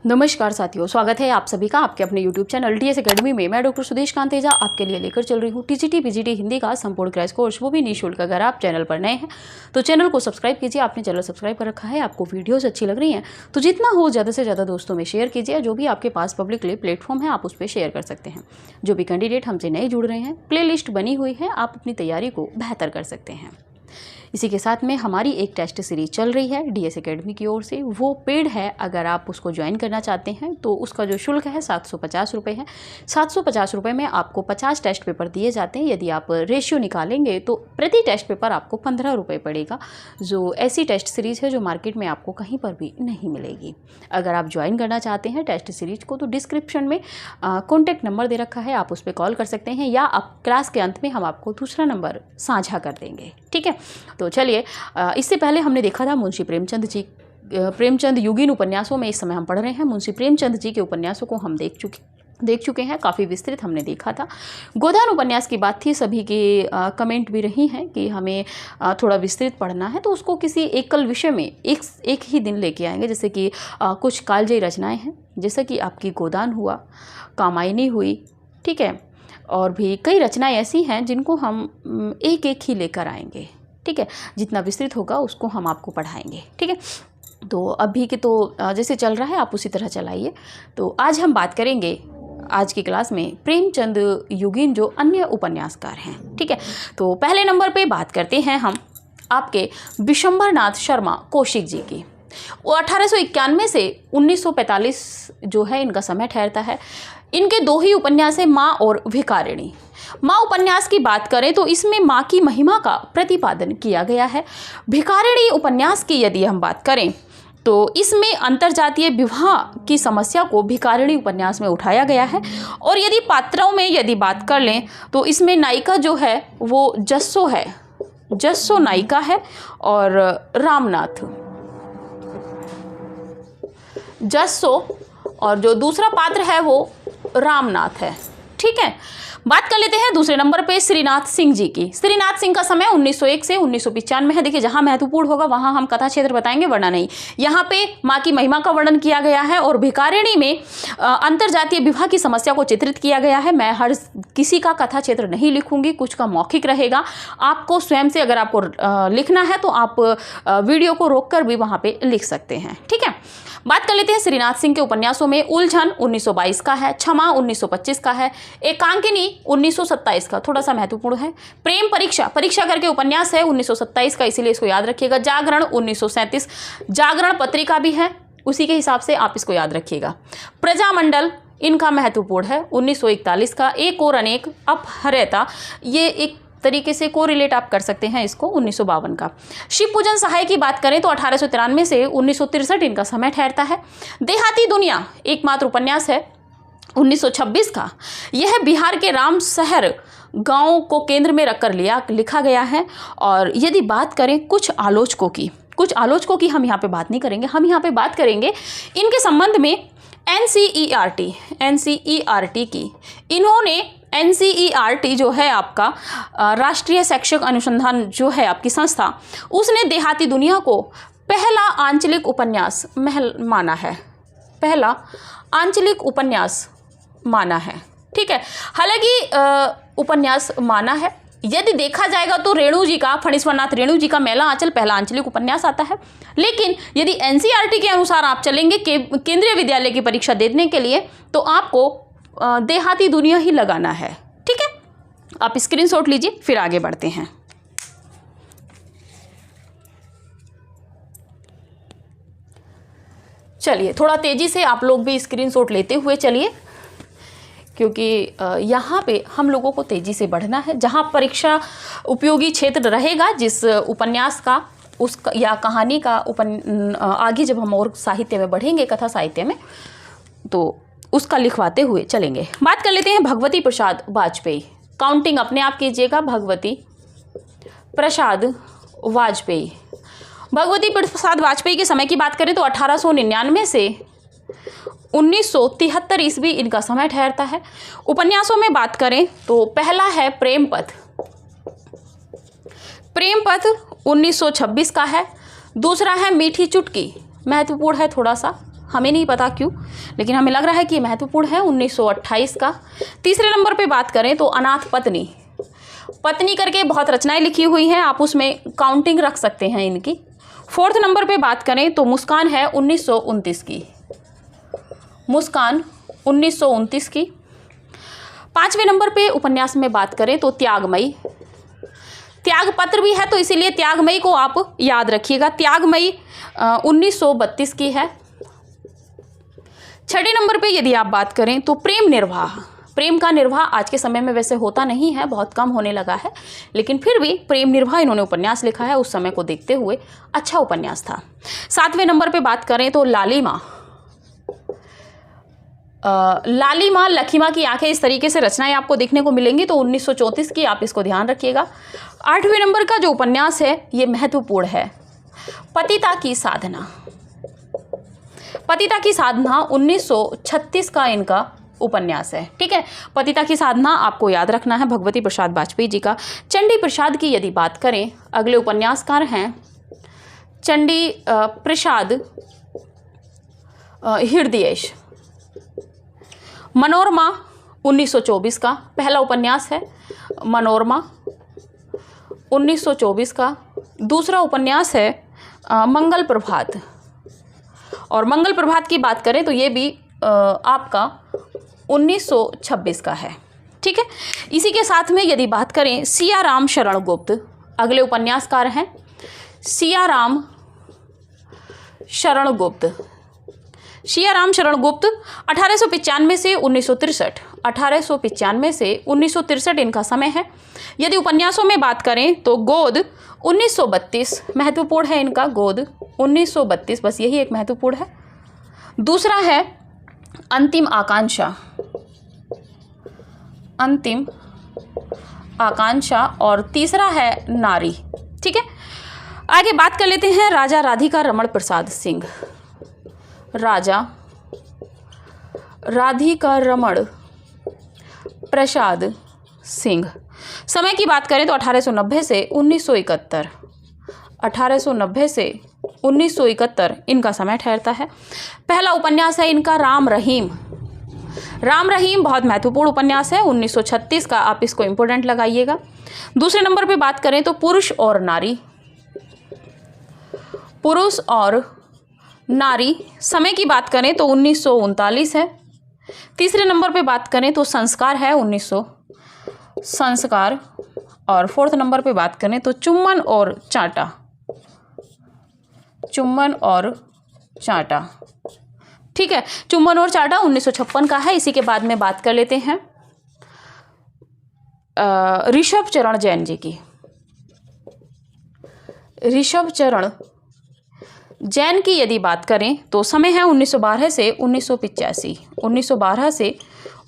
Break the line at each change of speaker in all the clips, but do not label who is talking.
नमस्कार साथियों, स्वागत है आप सभी का आपके अपने YouTube चैनल DS एकेडमी में। मैं डॉक्टर सुदेश कांतेजा आपके लिए लेकर चल रही हूँ TGT PGT हिंदी का संपूर्ण क्रैश कोर्स, वो भी निःशुल्क। अगर आप चैनल पर नए हैं तो चैनल को सब्सक्राइब कीजिए। आपने चैनल सब्सक्राइब कर रखा है, आपको वीडियोस अच्छी लग रही हैं तो जितना हो ज़्यादा से ज़्यादा दोस्तों में शेयर कीजिए। जो भी आपके पास पब्लिकली प्लेटफॉर्म है आप उस पर शेयर कर सकते हैं। जो भी कैंडिडेट हमसे नए जुड़ रहे हैं, प्ले लिस्ट बनी हुई है, आप अपनी तैयारी को बेहतर कर सकते हैं। इसी के साथ में हमारी एक टेस्ट सीरीज चल रही है DS एकेडमी की ओर से, वो पेड है। अगर आप उसको ज्वाइन करना चाहते हैं तो उसका जो शुल्क है 750 रुपये है। 750 रुपये में आपको 50 टेस्ट पेपर दिए जाते हैं। यदि आप रेशियो निकालेंगे तो प्रति टेस्ट पेपर आपको 15 रुपये पड़ेगा, जो ऐसी टेस्ट सीरीज़ है जो मार्केट में आपको कहीं पर भी नहीं मिलेगी। अगर आप ज्वाइन करना चाहते हैं टेस्ट सीरीज को तो डिस्क्रिप्शन में कॉन्टैक्ट नंबर दे रखा है, आप उस पर कॉल कर सकते हैं, या आप क्लास के अंत में हम आपको दूसरा नंबर साझा कर देंगे। ठीक है, तो चलिए, इससे पहले हमने देखा था मुंशी प्रेमचंद युगीन उपन्यासों में। इस समय हम पढ़ रहे हैं मुंशी प्रेमचंद जी के उपन्यासों को हम देख चुके हैं, काफ़ी विस्तृत हमने देखा था। गोदान उपन्यास की बात थी, सभी की कमेंट भी रही हैं कि हमें थोड़ा विस्तृत पढ़ना है, तो उसको किसी एकल विषय में एक ही दिन लेके आएंगे। जैसे कि कुछ कालजयी रचनाएं हैं, जैसे कि आपकी गोदान हुआ, कामायनी हुई, ठीक है, और भी कई रचनाएं ऐसी हैं जिनको हम एक एक ही लेकर आएंगे। ठीक है, जितना विस्तृत होगा उसको हम आपको पढ़ाएंगे। ठीक है, तो अभी के तो जैसे चल रहा है आप उसी तरह चलाइए। तो आज हम बात करेंगे आज की क्लास में प्रेमचंद युगीन जो अन्य उपन्यासकार हैं। ठीक है, तो पहले नंबर पे बात करते हैं हम आपके विशंबरनाथ शर्मा कौशिक जी की। वो 1891 से 1945 जो है इनका समय ठहरता है। इनके दो ही उपन्यास है, माँ और भिखारिणी। माँ उपन्यास की बात करें तो इसमें माँ की महिमा का प्रतिपादन किया गया है। भिखारिणी उपन्यास की यदि हम बात करें तो इसमें अंतरजातीय विवाह की समस्या को भिखारिणी उपन्यास में उठाया गया है। और यदि पात्रों में यदि बात कर लें तो इसमें नायिका जो है वो जस्सो है, जस्सो नायिका है, और रामनाथ जस्सो, और जो दूसरा पात्र है वो रामनाथ है। ठीक है, बात कर लेते हैं दूसरे नंबर पे श्रीनाथ सिंह जी की। श्रीनाथ सिंह का समय 1901 से 1995 है। देखिए, जहां महत्वपूर्ण होगा वहां हम कथा क्षेत्र बताएंगे, वरना नहीं। यहाँ पे माँ की महिमा का वर्णन किया गया है और भिखारिणी में अंतरजातीय विवाह की समस्या को चित्रित किया गया है। मैं हर किसी का कथा क्षेत्र नहीं लिखूंगी, कुछ का मौखिक रहेगा। आपको स्वयं से अगर आपको लिखना है तो आप वीडियो को रोक कर भी वहाँ पे लिख सकते हैं। ठीक है, बात कर लेते हैं श्रीनाथ सिंह के उपन्यासों में। उलझन 1922 का है, क्षमा 1925 का है, एकांकिनी 1927 का, थोड़ा सा महत्वपूर्ण है। प्रेम परीक्षा करके उपन्यास है 1927 का, इसीलिए इसको याद रखिएगा। जागरण 1937, जागरण पत्रिका भी है, उसी के हिसाब से आप इसको याद रखिएगा। प्रजामंडल इनका महत्वपूर्ण है 1941 का। एक और अनेक अपहृता, ये एक तरीके से को रिलेट आप कर सकते हैं इसको, 1952 का। शिव पूजन सहाय की बात करें तो 1893 से 1963 इनका समय ठहरता है। देहाती दुनिया एकमात्र उपन्यास है 1926 का। यह बिहार के राम शहर गांव को केंद्र में रखकर लिखा गया है। और यदि बात करें कुछ आलोचकों की हम यहाँ पे बात नहीं करेंगे, हम यहाँ पे बात करेंगे इनके संबंध में NCERT की। इन्होंने NCERT जो है आपका राष्ट्रीय शैक्षिक अनुसंधान जो है आपकी संस्था, उसने देहाती दुनिया को पहला आंचलिक उपन्यास माना है, पहला आंचलिक उपन्यास माना है। ठीक है, हालांकि उपन्यास माना है, यदि देखा जाएगा तो रेणु जी का, फणीश्वरनाथ रेणु जी का मेला आंचल पहला आंचलिक उपन्यास आता है। लेकिन यदि NCERT के अनुसार आप चलेंगे केंद्रीय विद्यालय की परीक्षा देने के लिए तो आपको देहाती दुनिया ही लगाना है। ठीक है, आप स्क्रीनशॉट लीजिए, फिर आगे बढ़ते हैं। चलिए, थोड़ा तेजी से आप लोग भी स्क्रीनशॉट लेते हुए चलिए, क्योंकि यहाँ पे हम लोगों को तेज़ी से बढ़ना है। जहाँ परीक्षा उपयोगी क्षेत्र रहेगा जिस उपन्यास का उसका या कहानी का आगे जब हम और साहित्य में बढ़ेंगे, कथा साहित्य में, तो उसका लिखवाते हुए चलेंगे। बात कर लेते हैं भगवती प्रसाद वाजपेयी। काउंटिंग अपने आप कीजिएगा, भगवती प्रसाद वाजपेयी। भगवती प्रसाद वाजपेयी के समय की बात करें तो 1899 से 1973 ईस्वी इनका समय ठहरता है। उपन्यासों में बात करें तो पहला है प्रेमपथ 1926 का है। दूसरा है मीठी चुटकी, महत्वपूर्ण है थोड़ा सा, हमें नहीं पता क्यों, लेकिन हमें लग रहा है कि ये महत्वपूर्ण है, 1928 का। तीसरे नंबर पे बात करें तो अनाथ पत्नी, पत्नी करके बहुत रचनाएं लिखी हुई हैं, आप उसमें काउंटिंग रख सकते हैं इनकी। फोर्थ नंबर पे बात करें तो मुस्कान है 1929 की, मुस्कान 1929 की। पांचवें नंबर पे उपन्यास में बात करें तो त्यागमयी, त्यागपत्र भी है तो इसीलिए त्यागमयी को आप याद रखिएगा, त्यागमयी 1932 की है। छठे नंबर पे यदि आप बात करें तो प्रेम निर्वाह, प्रेम का निर्वाह आज के समय में वैसे होता नहीं है, बहुत कम होने लगा है, लेकिन फिर भी प्रेम निर्वाह इन्होंने उपन्यास लिखा है, उस समय को देखते हुए अच्छा उपन्यास था। सातवें नंबर पे बात करें तो लालिमा, लालिमा लखीमा की आंखें, इस तरीके से रचनाएं आपको देखने को मिलेंगी, तो 1934 की, आप इसको ध्यान रखिएगा। आठवें नंबर का जो उपन्यास है ये महत्वपूर्ण है, पतिता की साधना, पतिता की साधना 1936 का इनका उपन्यास है। ठीक है, पतिता की साधना आपको याद रखना है, भगवती प्रसाद वाजपेयी जी का। चंडी प्रसाद की यदि बात करें, अगले उपन्यासकार हैं चंडी प्रसाद हृदयेश। मनोरमा 1924 का पहला उपन्यास है, मनोरमा 1924 का। दूसरा उपन्यास है मंगल प्रभात, और मंगल प्रभात की बात करें तो ये भी आपका 1926 का है। ठीक है, इसी के साथ में यदि बात करें सियाराम शरण गुप्त, अगले उपन्यासकार हैं सियाराम शरण गुप्त। सियाराम शरण गुप्त 1895 से 1963, 1895 से 1963 इनका समय है। यदि उपन्यासों में बात करें तो गोद 1932 महत्वपूर्ण है इनका, गोद 1932, बस यही एक महत्वपूर्ण है। दूसरा है अंतिम आकांक्षा, अंतिम आकांक्षा, और तीसरा है नारी। ठीक है, आगे बात कर लेते हैं राजा राधिका रमण प्रसाद सिंह, राजा राधिका रमण प्रसाद सिंह। समय की बात करें तो 1890 से 1971, 1890 से 1971 इनका समय ठहरता है। पहला उपन्यास है इनका राम रहीम, राम रहीम बहुत महत्वपूर्ण उपन्यास है, 1936 का, आप इसको इंपोर्टेंट लगाइएगा। दूसरे नंबर पे बात करें तो पुरुष और नारी, पुरुष और नारी, समय की बात करें तो 1939 है। तीसरे नंबर पे बात करें तो संस्कार है 1900, संस्कार, और फोर्थ नंबर पे बात करें तो चुम्बन और चांटा, चुम्बन और चांटा। ठीक है, चुम्बन और चांटा 1956 का है। इसी के बाद में बात कर लेते हैं ऋषभ चरण जैन जी की, ऋषभ चरण जैन की यदि बात करें तो समय है 1912 से 1985, 1912 से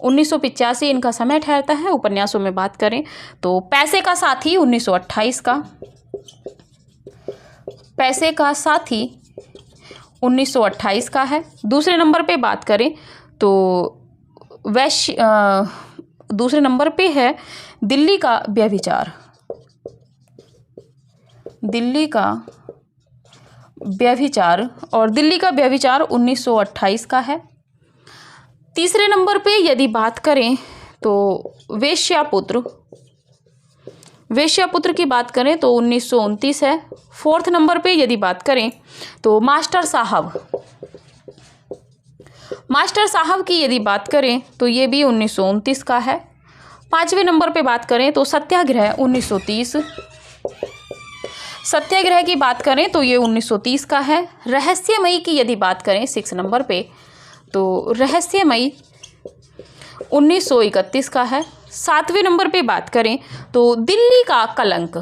1985 इनका समय ठहरता है। उपन्यासों में बात करें तो पैसे का साथी 1928 का, पैसे का साथी 1928 का है। दूसरे नंबर पे बात करें तो दूसरे नंबर पे है दिल्ली का व्यभिचार, दिल्ली का व्यभिचार, और दिल्ली का व्यभिचार 1928 का है। तीसरे नंबर पे यदि बात करें तो वेश्यापुत्र, वेश्यापुत्र की बात करें तो 1929 है। फोर्थ नंबर पे यदि बात करें तो मास्टर साहब, मास्टर साहब की यदि बात करें तो ये भी 1929 का है। पांचवें नंबर पे बात करें तो सत्याग्रह 1930, सत्याग्रह की बात करें तो ये 1930 का है। रहस्यमयी की यदि बात करें 6 नंबर पे तो रहस्यमयी 1931 का है। 7वें नंबर पे बात करें तो दिल्ली का कलंक,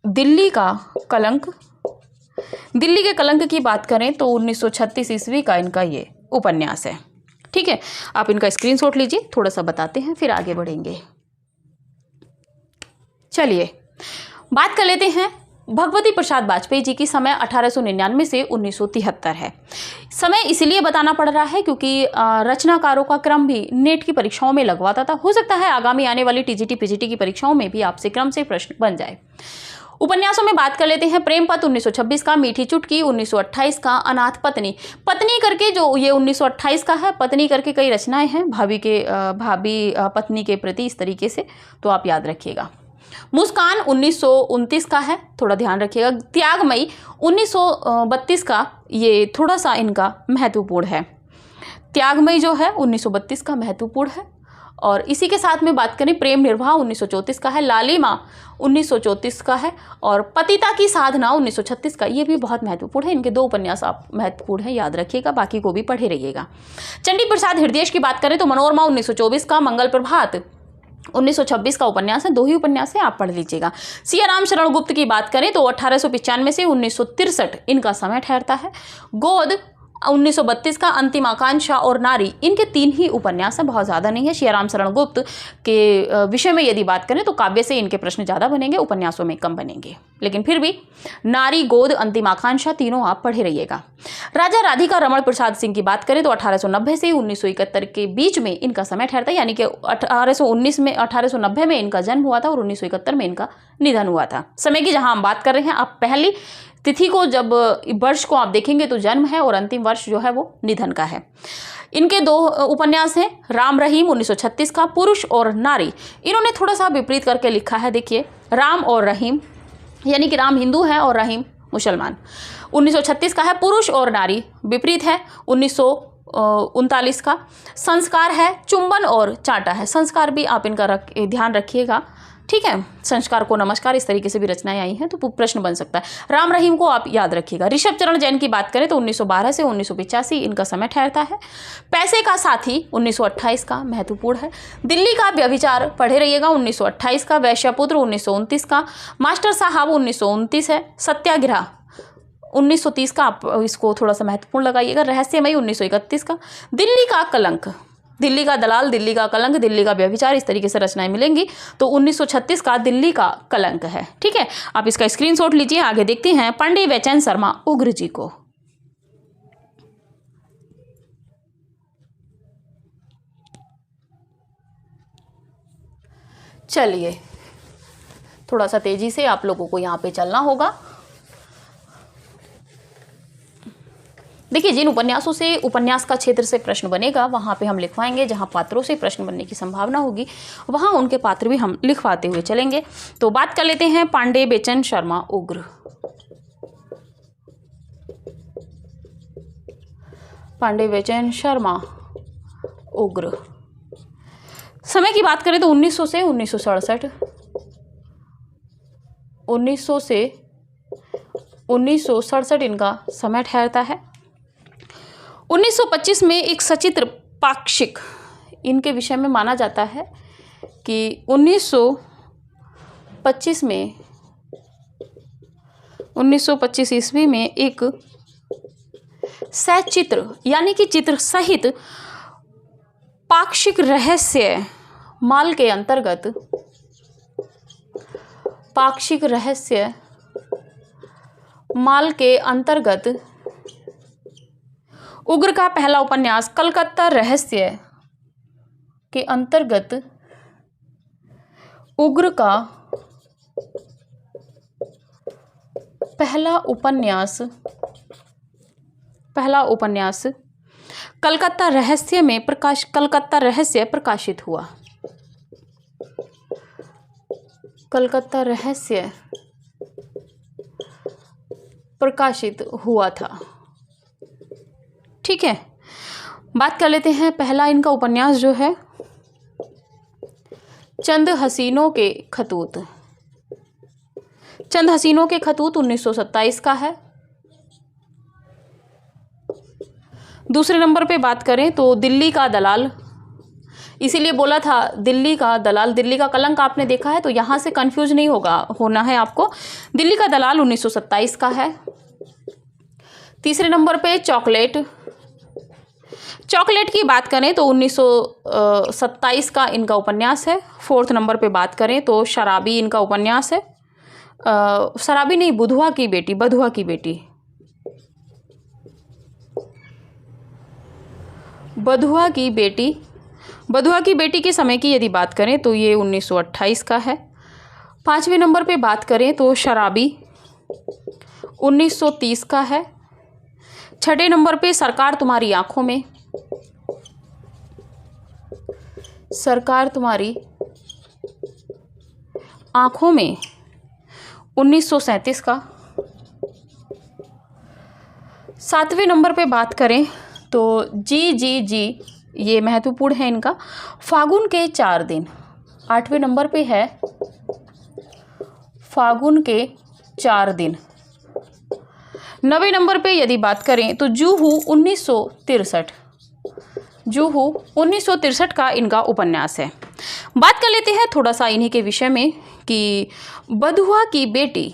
दिल्ली का कलंक, दिल्ली के कलंक की बात करें तो 1936 ईस्वी का इनका ये उपन्यास है। ठीक है, आप इनका स्क्रीनशॉट लीजिए, थोड़ा सा बताते हैं फिर आगे बढ़ेंगे। चलिए बात कर लेते हैं भगवती प्रसाद वाजपेयी जी की। समय 1899 से 1973 है। समय इसलिए बताना पड़ रहा है क्योंकि रचनाकारों का क्रम भी नेट की परीक्षाओं में लगवाता था, हो सकता है आगामी आने वाली टीजीटी पीजीटी की परीक्षाओं में भी आपसे क्रम से प्रश्न बन जाए। उपन्यासों में बात कर लेते हैं प्रेमपथ 1926 का, मीठी चुटकी 1928 का, अनाथ पत्नी पत्नी करके जो ये 1928 का है, पत्नी करके कई रचनाएं हैं भाभी पत्नी के प्रति इस तरीके से, तो आप याद रखिएगा। मुस्कान 1929 का है, थोड़ा ध्यान रखिएगा। त्यागमयी 1932 का, ये थोड़ा सा इनका महत्वपूर्ण है। त्यागमयी जो है 1932 का महत्वपूर्ण है। और इसी के साथ में बात करें प्रेम निर्वाह 1934 का है, लालिमा 1934 का है, और पतिता की साधना 1936 का, ये भी बहुत महत्वपूर्ण है। इनके 2 उपन्यास आप महत्वपूर्ण है, याद रखिएगा, बाकी को भी पढ़े रहिएगा। चंडी प्रसाद हृदयेश की बात करें तो मनोरमा 1924 का, मंगल प्रभात 1926 का उपन्यास है, 2 ही उपन्यास है, आप पढ़ लीजिएगा। सियाराम शरण गुप्त की बात करें तो 1895 से 1963 इनका समय ठहरता है। गोद 1932 का, अंतिम आकांक्षा और नारी, इनके 3 ही उपन्यास हैं, बहुत ज़्यादा नहीं है। सियाराम शरण गुप्त के विषय में यदि बात करें तो काव्य से इनके प्रश्न ज़्यादा बनेंगे, उपन्यासों में कम बनेंगे, लेकिन फिर भी नारी, गोद, अंतिम आकांक्षा तीनों आप पढ़े रहिएगा। राजा राधिका रमण प्रसाद सिंह की बात करें तो 1890 से 1971 के बीच में इनका समय ठहरता है, यानी कि 1890 में इनका जन्म हुआ था और 1971 में इनका निधन हुआ था। समय की जहाँ हम बात कर रहे हैं, आप पहली तिथि को, जब वर्ष को आप देखेंगे तो जन्म है, और अंतिम वर्ष जो है वो निधन का है। इनके 2 उपन्यास हैं, राम रहीम 1936 का, पुरुष और नारी, इन्होंने थोड़ा सा विपरीत करके लिखा है। देखिए, राम और रहीम, यानी कि राम हिंदू है और रहीम मुसलमान, 1936 का है। पुरुष और नारी विपरीत है, 1939 का। संस्कार है, चुंबन और चांटा है। संस्कार भी आप इनका ध्यान रखिएगा, ठीक है। संस्कार को नमस्कार, इस तरीके से भी रचनाएं आई हैं, तो प्रश्न बन सकता है। राम रहीम को आप याद रखिएगा। ऋषभ चरण जैन की बात करें तो 1912 से 1985 इनका समय ठहरता है। पैसे का साथी 1928 का महत्वपूर्ण है। दिल्ली का व्यभिचार पढ़े रहिएगा 1928 का। वैश्यपुत्र 1929 का। मास्टर साहब 1929 है। सत्याग्रह 1930 का, आप इसको थोड़ा सा महत्वपूर्ण लगाइएगा। रहस्यमयी 1931 का। दिल्ली का कलंक, दिल्ली का दलाल, दिल्ली का कलंक, दिल्ली का व्यभिचार, इस तरीके से रचनाएं मिलेंगी, तो 1936 का दिल्ली का कलंक है, ठीक है। आप इसका स्क्रीनशॉट लीजिए। आगे देखते हैं पांडे बेचैन शर्मा उग्र जी को। चलिए, थोड़ा सा तेजी से आप लोगों को यहाँ पे चलना होगा। देखिए, जिन उपन्यासों से उपन्यास का क्षेत्र से प्रश्न बनेगा वहाँ पे हम लिखवाएंगे, जहाँ पात्रों से प्रश्न बनने की संभावना होगी वहाँ उनके पात्र भी हम लिखवाते हुए चलेंगे। तो बात कर लेते हैं पांडे बेचैन शर्मा उग्र। पांडे बेचैन शर्मा उग्र, समय की बात करें तो 1900 से 1967, 1900 से 1967 इनका समय ठहरता है। 1925 में एक सचित्र पाक्षिक इनके विषय में माना जाता है कि 1925 ईस्वी में एक सचित्र, यानी कि चित्र सहित पाक्षिक रहस्य माल के अंतर्गत, पाक्षिक रहस्य माल के अंतर्गत उग्र का पहला उपन्यास कलकत्ता रहस्य के अंतर्गत उग्र का पहला उपन्यास कलकत्ता रहस्य प्रकाशित हुआ। कलकत्ता रहस्य प्रकाशित हुआ था, ठीक है। बात कर लेते हैं पहला इनका उपन्यास जो है चंद हसीनों के खतूत। चंद हसीनों के खतूत 1927 का है। दूसरे नंबर पे बात करें तो दिल्ली का दलाल, इसीलिए बोला था दिल्ली का दलाल, दिल्ली का कलंक आपने देखा है तो यहाँ से कंफ्यूज नहीं होना है आपको। दिल्ली का दलाल 1927 का है। तीसरे नंबर पे चॉकलेट की बात करें तो 1927 का इनका उपन्यास है। फोर्थ नंबर पे बात करें तो शराबी इनका उपन्यास है। शराबी नहीं, बधुआ की बेटी के समय की यदि बात करें तो ये 1928 का है। 5वें नंबर पे बात करें तो शराबी 1930 का है। 6ठे नंबर पे सरकार तुम्हारी आंखों में, सरकार तुम्हारी आंखों में 1937 का। 7वें नंबर पे बात करें तो जी जी जी, ये महत्वपूर्ण है इनका, फागुन के 4 दिन। 8वें नंबर पे है फागुन के 4 दिन। 9वें नंबर पे यदि बात करें तो जूहू 1963, जूहू 1963 का इनका उपन्यास है। बात कर लेते हैं थोड़ा सा इन्हीं के विषय में कि बधुआ की बेटी,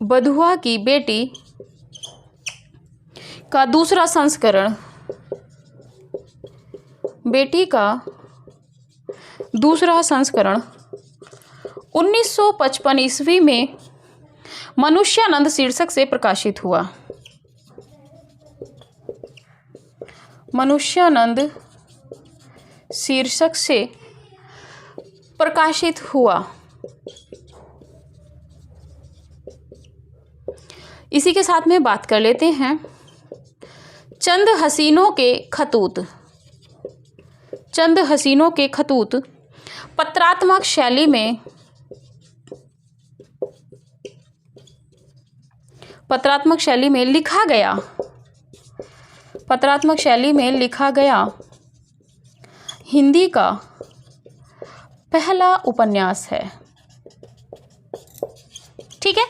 बधुआ की बेटी का दूसरा संस्करण, बेटी का दूसरा संस्करण 1955 ईस्वी में मनुष्यानंद शीर्षक से प्रकाशित हुआ। मनुष्यानंद शीर्षक से प्रकाशित हुआ। इसी के साथ में बात कर लेते हैं चंद हसीनों के खतूत। चंद हसीनों के खतूत पत्रात्मक शैली में, पत्रात्मक शैली में लिखा गया, पत्रात्मक शैली में लिखा गया हिंदी का पहला उपन्यास है। ठीक है,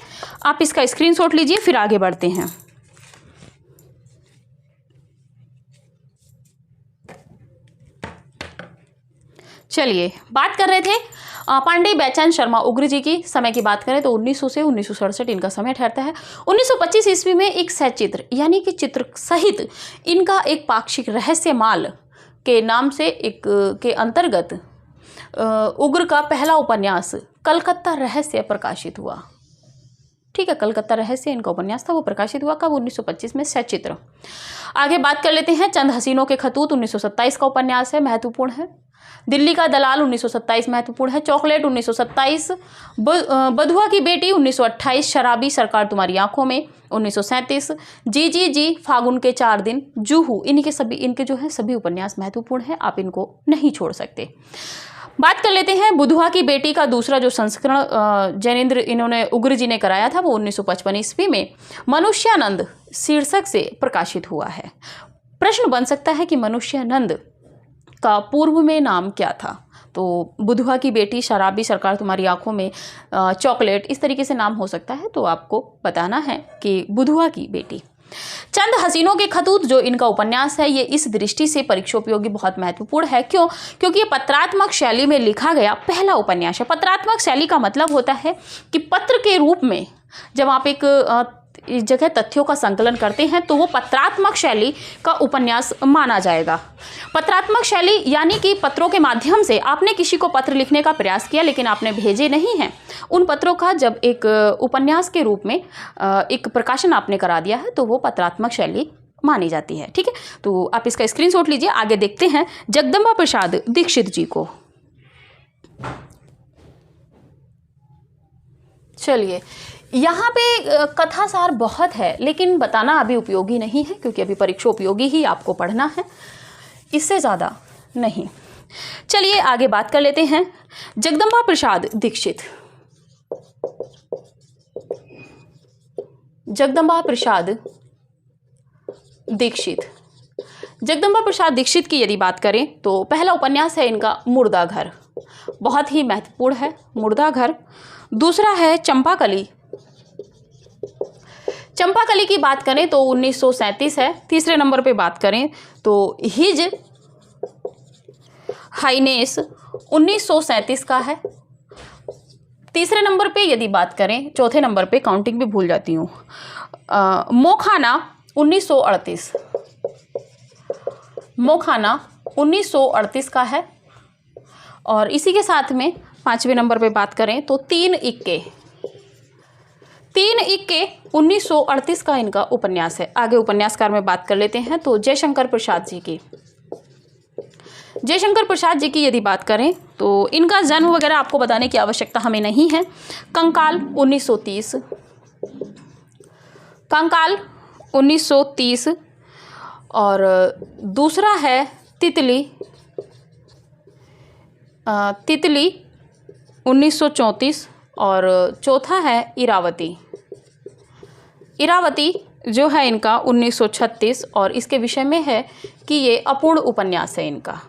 आप इसका स्क्रीनशॉट लीजिए, फिर आगे बढ़ते हैं। चलिए, बात कर रहे थे पांडे बैचन शर्मा उग्र जी की। समय की बात करें तो 1900 से 1967 इनका समय ठहरता है। 1925 ईस्वी में एक सचित्र यानी कि चित्र सहित इनका एक पाक्षिक रहस्यमाल के नाम से एक के अंतर्गत उग्र का पहला उपन्यास कलकत्ता रहस्य प्रकाशित हुआ। ठीक है, कलकत्ता रहस्य इनका उपन्यास था, वो प्रकाशित हुआ कब? 1925 में सचित्र। आगे बात कर लेते हैं चंद हसीनों के खतूत 1927 का उपन्यास है, महत्वपूर्ण है। दिल्ली का दलाल 1927 महत्वपूर्ण है। चॉकलेट 1927, बधुआ की बेटी 1928, शराबी सरकार तुम्हारी आंखों में 1937, जी जी जी, फागुन के 4 दिन, जूहू, इनके सभी, इनके जो है सभी उपन्यास महत्वपूर्ण है, आप इनको नहीं छोड़ सकते। बात कर लेते हैं बुधुआ की बेटी का दूसरा जो संस्करण जैनेन्द्र इन्होंने उग्र जी ने कराया था, वो 1955 ईस्वी में मनुष्यानंद शीर्षक से प्रकाशित हुआ है। प्रश्न बन सकता है कि मनुष्यानंद का पूर्व में नाम क्या था? तो बुधुआ की बेटी, शराबी सरकार तुम्हारी आंखों में, चॉकलेट, इस तरीके से नाम हो सकता है, तो आपको बताना है कि बुधुआ की बेटी। चंद हसीनों के खतूत जो इनका उपन्यास है, ये इस दृष्टि से परीक्षोपयोगी बहुत महत्वपूर्ण है। क्यों? क्योंकि ये पत्रात्मक शैली में लिखा गया पहला उपन्यास है। पत्रात्मक शैली का मतलब होता है कि पत्र के रूप में जब आप एक इस जगह तथ्यों का संकलन करते हैं तो वो पत्रात्मक शैली का उपन्यास माना जाएगा। पत्रात्मक शैली यानी कि पत्रों के माध्यम से आपने किसी को पत्र लिखने का प्रयास किया, लेकिन आपने भेजे नहीं हैं, उन पत्रों का जब एक उपन्यास के रूप में एक प्रकाशन आपने करा दिया है, तो वो पत्रात्मक शैली मानी जाती है। ठीक है, तो आप इसका स्क्रीनशॉट लीजिए। आगे देखते हैं जगदम्बा प्रसाद दीक्षित जी को। चलिए, यहाँ पे कथासार बहुत है, लेकिन बताना अभी उपयोगी नहीं है, क्योंकि अभी परीक्षा उपयोगी ही आपको पढ़ना है, इससे ज़्यादा नहीं। चलिए आगे बात कर लेते हैं जगदम्बा प्रसाद दीक्षित। जगदम्बा प्रसाद दीक्षित, जगदम्बा प्रसाद दीक्षित की यदि बात करें तो पहला उपन्यास है इनका मुर्दा घर, बहुत ही महत्वपूर्ण है मुर्दा घर। दूसरा है चंपाकली। चंपाकली की बात करें तो 1937 है। तीसरे नंबर पे बात करें तो हिज हाइनेस 1937 का है। तीसरे नंबर पे यदि बात करें, चौथे नंबर पे काउंटिंग भी भूल जाती हूँ, मोखाना 1938, मोखाना 1938 का है। और इसी के साथ में पांचवें नंबर पे बात करें तो तीन इक्के 1938 का इनका उपन्यास है। आगे उपन्यासकार में बात कर लेते हैं तो जयशंकर प्रसाद जी की। जयशंकर प्रसाद जी की यदि बात करें तो इनका जन्म वगैरह आपको बताने की आवश्यकता हमें नहीं है। कंकाल 1930, कंकाल 1930। और दूसरा है तितली, तितली 1934। और चौथा है इरावती, इरावती जो है इनका 1936। और इसके विषय में है कि ये अपूर्ण उपन्यास है इनका।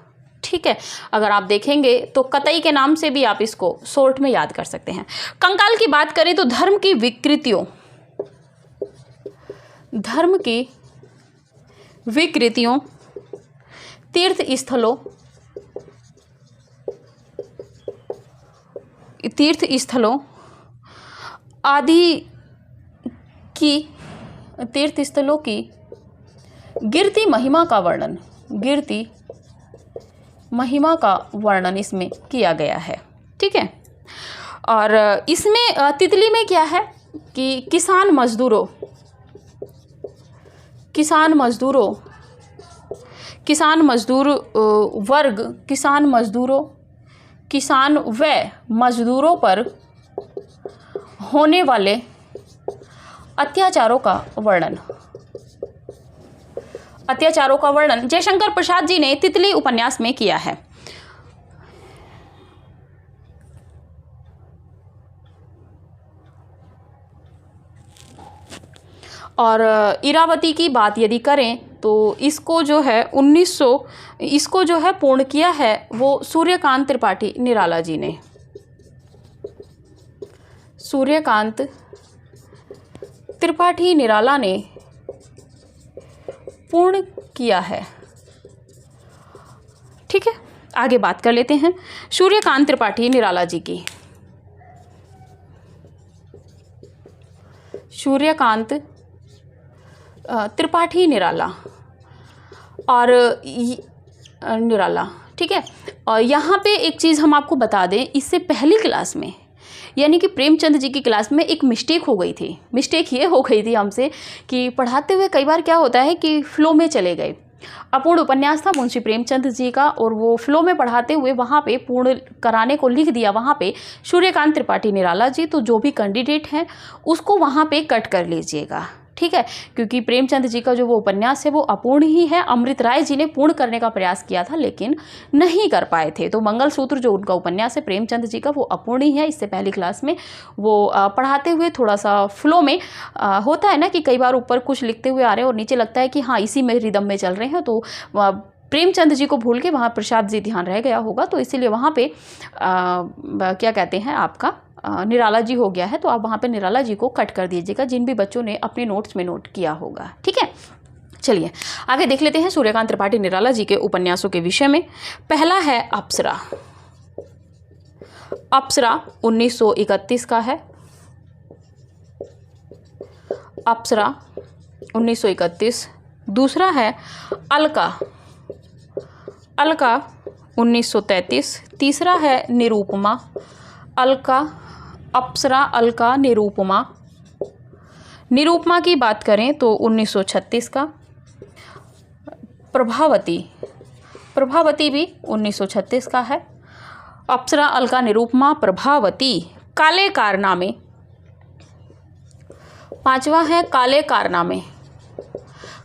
ठीक है, अगर आप देखेंगे तो कतई के नाम से भी आप इसको शॉर्ट में याद कर सकते हैं। कंकाल की बात करें तो धर्म की विकृतियों, धर्म की विकृतियों, तीर्थ स्थलों, तीर्थ स्थलों आदि की, तीर्थ स्थलों की गिरती महिमा का वर्णन, गिरती महिमा का वर्णन इसमें किया गया है। ठीक है, और इसमें तितली में क्या है कि किसान मजदूरों, किसान मजदूरों, किसान मजदूर वर्ग, किसान मजदूरों, किसान व मजदूरों पर होने वाले अत्याचारों का वर्णन, अत्याचारों का वर्णन जयशंकर प्रसाद जी ने तितली उपन्यास में किया है। और इरावती की बात यदि करें तो इसको जो है 1900, इसको जो है पूर्ण किया है वो सूर्यकांत त्रिपाठी निराला जी ने, सूर्यकांत त्रिपाठी निराला ने पूर्ण किया है। ठीक है, आगे बात कर लेते हैं सूर्यकांत त्रिपाठी निराला जी की। सूर्यकांत त्रिपाठी निराला और निराला। ठीक है, और यहाँ पे एक चीज़ हम आपको बता दें, इससे पहली क्लास में यानी कि प्रेमचंद जी की क्लास में एक मिस्टेक हो गई थी। मिस्टेक ये हो गई थी हमसे कि पढ़ाते हुए कई बार क्या होता है कि फ्लो में चले गए। अपूर्ण उपन्यास था मुंशी प्रेमचंद जी का और वो फ्लो में पढ़ाते हुए वहाँ पे पूर्ण कराने को लिख दिया वहाँ पे सूर्यकांत त्रिपाठी निराला जी। तो जो भी कैंडिडेट हैं उसको वहाँ पे कट कर लीजिएगा। ठीक है, क्योंकि प्रेमचंद जी का जो वो उपन्यास है वो अपूर्ण ही है। अमृत राय जी ने पूर्ण करने का प्रयास किया था लेकिन नहीं कर पाए थे। तो मंगलसूत्र जो उनका उपन्यास है प्रेमचंद जी का वो अपूर्ण ही है। इससे पहली क्लास में वो पढ़ाते हुए थोड़ा सा फ्लो में होता है ना कि कई बार ऊपर कुछ लिखते हुए आ रहे हैं और नीचे लगता है कि हाँ इसी में रिदम में चल रहे हैं, तो प्रेमचंद जी को भूल के वहाँ प्रसाद जी ध्यान रह गया होगा, तो इसीलिए वहाँ पे क्या कहते हैं आपका निराला जी हो गया है। तो आप वहाँ पे निराला जी को कट कर दीजिएगा जिन भी बच्चों ने अपने नोट्स में नोट किया होगा। ठीक है, चलिए आगे देख लेते हैं सूर्यकांत त्रिपाठी निराला जी के उपन्यासों के विषय में। पहला है अप्सरा। अप्सरा 1931 का है। अप्सरा 1931। दूसरा है अलका, अलका 1933। तीसरा है निरूपमा, अलका, अप्सरा, अलका, निरूपमा। निरूपमा की बात करें तो 1936 का। प्रभावती, प्रभावती भी 1936 का है। अप्सरा, अलका, निरूपमा, प्रभावती। काले कारनामे, पांचवा है काले कारनामे।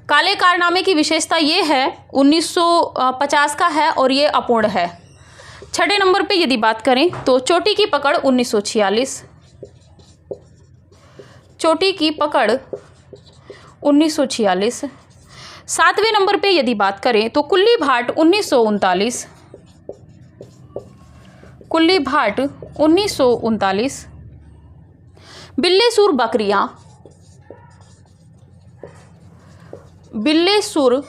काले कारनामे की विशेषता ये है 1950 का है और ये अपूर्ण है। छठे नंबर पे यदि बात करें तो चोटी की पकड़ 1946, चोटी की पकड़ 1946। सातवें नंबर पे यदि बात करें तो कुल्ली भाट 1939, कुल्ली भाट 1939। बिल्लेसुर बकरियां, बिल्लेसुर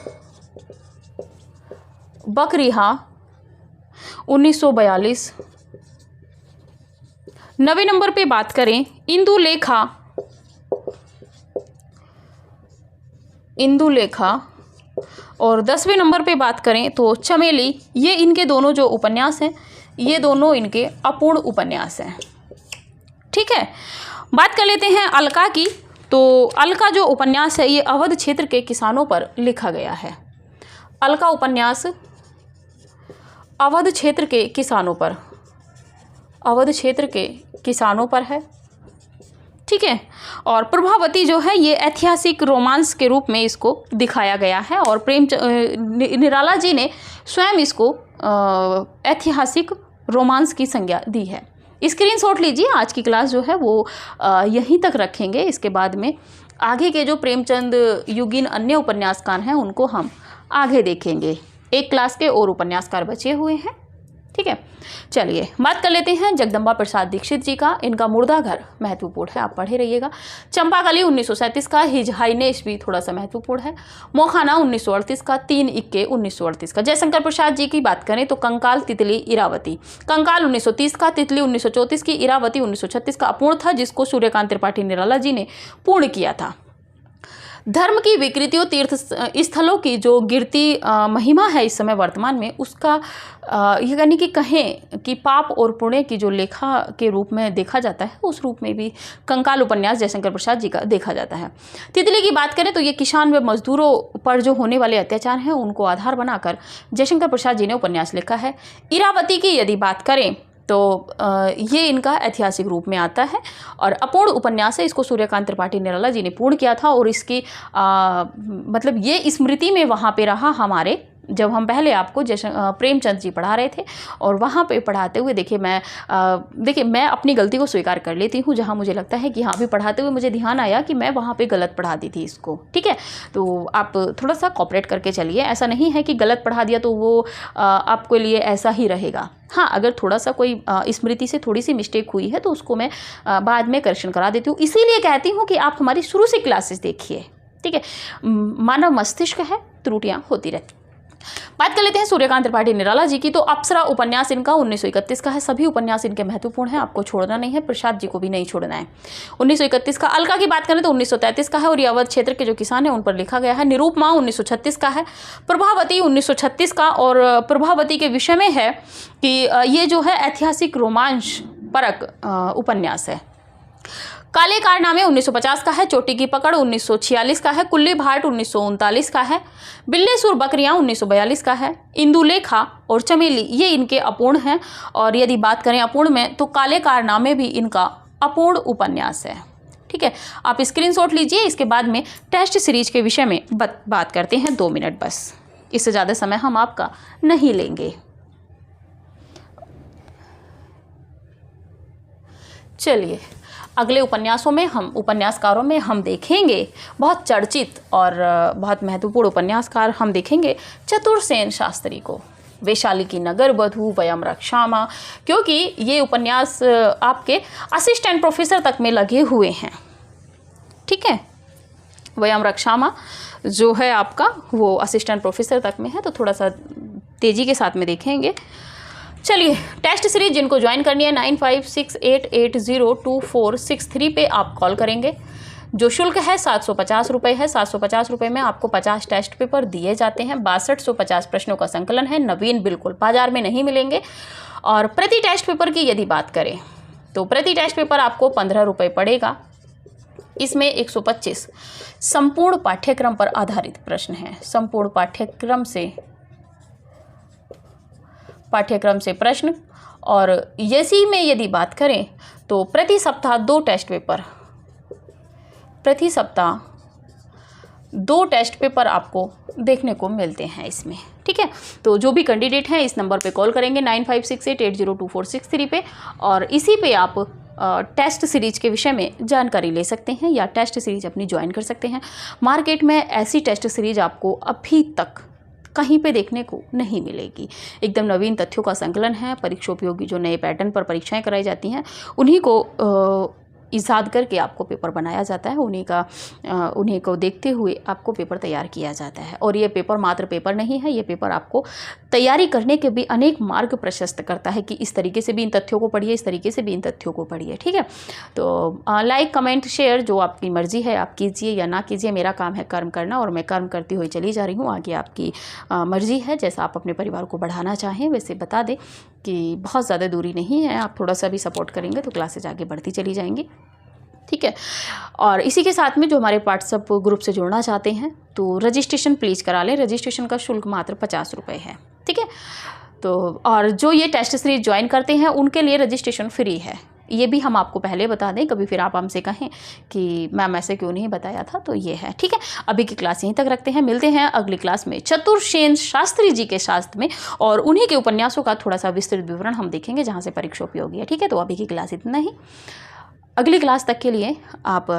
बकरियां 1942। 9वें नंबर पे बात करें इंदुलेखा, इंदुलेखा। और 10वें नंबर पे बात करें तो चमेली। ये इनके दोनों जो उपन्यास हैं ये दोनों इनके अपूर्ण उपन्यास हैं। ठीक है, बात कर लेते हैं अलका की। तो अलका जो उपन्यास है ये अवध क्षेत्र के किसानों पर लिखा गया है। अलका उपन्यास अवध क्षेत्र के किसानों पर, अवध क्षेत्र के किसानों पर है, ठीक है। और प्रभावती जो है ये ऐतिहासिक रोमांस के रूप में इसको दिखाया गया है और निराला जी ने स्वयं इसको ऐतिहासिक रोमांस की संज्ञा दी है। स्क्रीनशॉट लीजिए। आज की क्लास जो है वो यहीं तक रखेंगे। इसके बाद में आगे के जो प्रेमचंद युगीन अन्य उपन्यासकार हैं उनको हम आगे देखेंगे। एक क्लास के और उपन्यासकार बचे हुए हैं, ठीक है। चलिए बात कर लेते हैं जगदम्बा प्रसाद दीक्षित जी का। इनका मुर्दा घर महत्वपूर्ण है, आप पढ़े रहिएगा। चंपाकली 1937 का, हिज हाइनेस भी थोड़ा सा महत्वपूर्ण है। मोखाना 1938 का, 3 इक्के 1938 का। जयशंकर प्रसाद जी की बात करें तो कंकाल, तितली, इरावती। कंकाल 1930 का, तितली 1934 की, इरावती 1936 का अपूर्ण था, जिसको सूर्यकांत त्रिपाठी निराला जी ने पूर्ण किया था। धर्म की विकृतियों, तीर्थ स्थलों की जो गिरती महिमा है इस समय वर्तमान में, उसका ये यानी कि कहें कि पाप और पुण्य की जो लेखा के रूप में देखा जाता है, उस रूप में भी कंकाल उपन्यास जयशंकर प्रसाद जी का देखा जाता है। तितली की बात करें तो ये किसान व मजदूरों पर जो होने वाले अत्याचार हैं उनको आधार बनाकर जयशंकर प्रसाद जी ने उपन्यास लिखा है। इरावती की यदि बात करें तो ये इनका ऐतिहासिक रूप में आता है और अपूर्ण उपन्यास है। इसको सूर्यकांत त्रिपाठी निराला जी ने पूर्ण किया था और इसकी मतलब ये स्मृति में वहाँ पे रहा हमारे, जब हम पहले आपको प्रेमचंद जी पढ़ा रहे थे और वहाँ पे पढ़ाते हुए देखिए मैं अपनी गलती को स्वीकार कर लेती हूँ। जहाँ मुझे लगता है कि हाँ भी पढ़ाते हुए मुझे ध्यान आया कि मैं वहाँ पे गलत पढ़ा दी थी इसको, ठीक है। तो आप थोड़ा सा कॉपरेट करके चलिए। ऐसा नहीं है कि गलत पढ़ा दिया तो वो आपके लिए ऐसा ही रहेगा। हाँ, अगर थोड़ा सा कोई स्मृति से थोड़ी सी मिस्टेक हुई है तो उसको मैं बाद में करेक्शन करा देती हूँ। इसीलिए कहती हूँ कि आप हमारी शुरू से क्लासेस देखिए, ठीक है। मानव मस्तिष्क है, त्रुटियाँ होती रहती। बात कर लेते हैं सूर्यकांत त्रिपाठी निराला जी की। तो अप्सरा उपन्यास इनका 1931 का है। सभी उपन्यास इनके महत्वपूर्ण हैं, आपको छोड़ना नहीं है, प्रसाद जी को भी नहीं छोड़ना है। 1931 का। अलका की बात करें तो 1933 का है और ये अवध क्षेत्र के जो किसान हैं उन पर लिखा गया है। निरूपमा 1936 का है। प्रभावती 1936 का और प्रभावती के विषय में है कि ये जो है ऐतिहासिक रोमांच परक उपन्यास है। काले कारनामे 1950 का है। चोटी की पकड़ 1946 का है। कुल्ली भाट 1939 का है। बिल्ले सुर बकरियां 1942 का है। इंदुलेखा और चमेली ये इनके अपूर्ण हैं और यदि बात करें अपूर्ण में तो काले कारनामे भी इनका अपूर्ण उपन्यास है, ठीक है। आप स्क्रीनशॉट लीजिए। इसके बाद में टेस्ट सीरीज के विषय में बात करते हैं 2 मिनट बस, इससे ज़्यादा समय हम आपका नहीं लेंगे। चलिए अगले उपन्यासकारों में हम देखेंगे बहुत चर्चित और बहुत महत्वपूर्ण उपन्यासकार हम देखेंगे चतुरसेन शास्त्री को। वैशाली की नगर बधू, वयम रक्षामा, क्योंकि ये उपन्यास आपके असिस्टेंट प्रोफेसर तक में लगे हुए हैं, ठीक है। वयम रक्षामा जो है आपका वो असिस्टेंट प्रोफेसर तक में है, तो थोड़ा सा तेज़ी के साथ में देखेंगे। चलिए टेस्ट सीरीज जिनको ज्वाइन करनी है 9568802463 पे आप कॉल करेंगे। जो शुल्क है 750 रुपये है। 750 रुपये में आपको 50 टेस्ट पेपर दिए जाते हैं। 6250 प्रश्नों का संकलन है, नवीन बिल्कुल बाजार में नहीं मिलेंगे। और प्रति टेस्ट पेपर की यदि बात करें तो प्रति टेस्ट पेपर आपको 15 रुपये पड़ेगा। इसमें 125 संपूर्ण पाठ्यक्रम पर आधारित प्रश्न हैं। संपूर्ण पाठ्यक्रम से प्रश्न। और इसी में यदि बात करें तो प्रति सप्ताह 2 टेस्ट पेपर आपको देखने को मिलते हैं इसमें, ठीक है। तो जो भी कैंडिडेट हैं इस नंबर पे कॉल करेंगे 9568802463 पे और इसी पे आप टेस्ट सीरीज के विषय में जानकारी ले सकते हैं या टेस्ट सीरीज अपनी ज्वाइन कर सकते हैं। मार्केट में ऐसी टेस्ट सीरीज आपको अभी तक कहीं पे देखने को नहीं मिलेगी। एकदम नवीन तथ्यों का संकलन है। परीक्षा उपयोगी जो नए पैटर्न पर परीक्षाएं कराई जाती हैं उन्हीं को इजाद करके आपको पेपर बनाया जाता है। उन्हीं को देखते हुए आपको पेपर तैयार किया जाता है। और ये पेपर मात्र पेपर नहीं है, ये पेपर आपको तैयारी करने के भी अनेक मार्ग प्रशस्त करता है कि इस तरीके से भी इन तथ्यों को पढ़िए, इस तरीके से भी इन तथ्यों को पढ़िए, ठीक है। तो लाइक कमेंट शेयर जो आपकी मर्जी है आप कीजिए या ना कीजिए। मेरा काम है कर्म करना और मैं कर्म करती हुई चली जा रही हूँ। आगे आपकी मर्जी है, जैसा आप अपने परिवार को बढ़ाना चाहें। वैसे बता दें कि बहुत ज़्यादा दूरी नहीं है, आप थोड़ा सा भी सपोर्ट करेंगे तो क्लासेज आगे बढ़ती चली जाएंगी, ठीक है। और इसी के साथ में जो हमारे व्हाट्सएप ग्रुप से जुड़ना चाहते हैं तो रजिस्ट्रेशन प्लीज़ करा लें। रजिस्ट्रेशन का शुल्क मात्र 50 रुपये है, ठीक है। तो और जो ये टेस्ट सीरीज ज्वाइन करते हैं उनके लिए रजिस्ट्रेशन फ्री है, ये भी हम आपको पहले बता दें, कभी फिर आप हमसे कहें कि मैम ऐसे क्यों नहीं बताया था, तो ये है। ठीक है, अभी की क्लास यहीं तक रखते हैं, मिलते हैं अगली क्लास में चतुर्सेन शास्त्री जी के शास्त्र में, और उन्हीं के उपन्यासों का थोड़ा सा विस्तृत विवरण हम देखेंगे जहाँ से परीक्षा उपयोगी है। ठीक है, तो अभी की क्लास इतना ही। अगली क्लास तक के लिए आप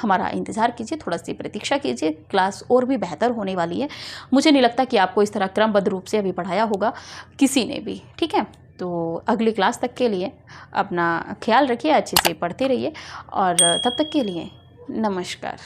हमारा इंतज़ार कीजिए, थोड़ा सी प्रतीक्षा कीजिए, क्लास और भी बेहतर होने वाली है। मुझे नहीं लगता कि आपको इस तरह क्रमबद्ध रूप से अभी पढ़ाया होगा किसी ने भी। ठीक है, तो अगली क्लास तक के लिए अपना ख्याल रखिए, अच्छे से पढ़ते रहिए, और तब तक के लिए नमस्कार।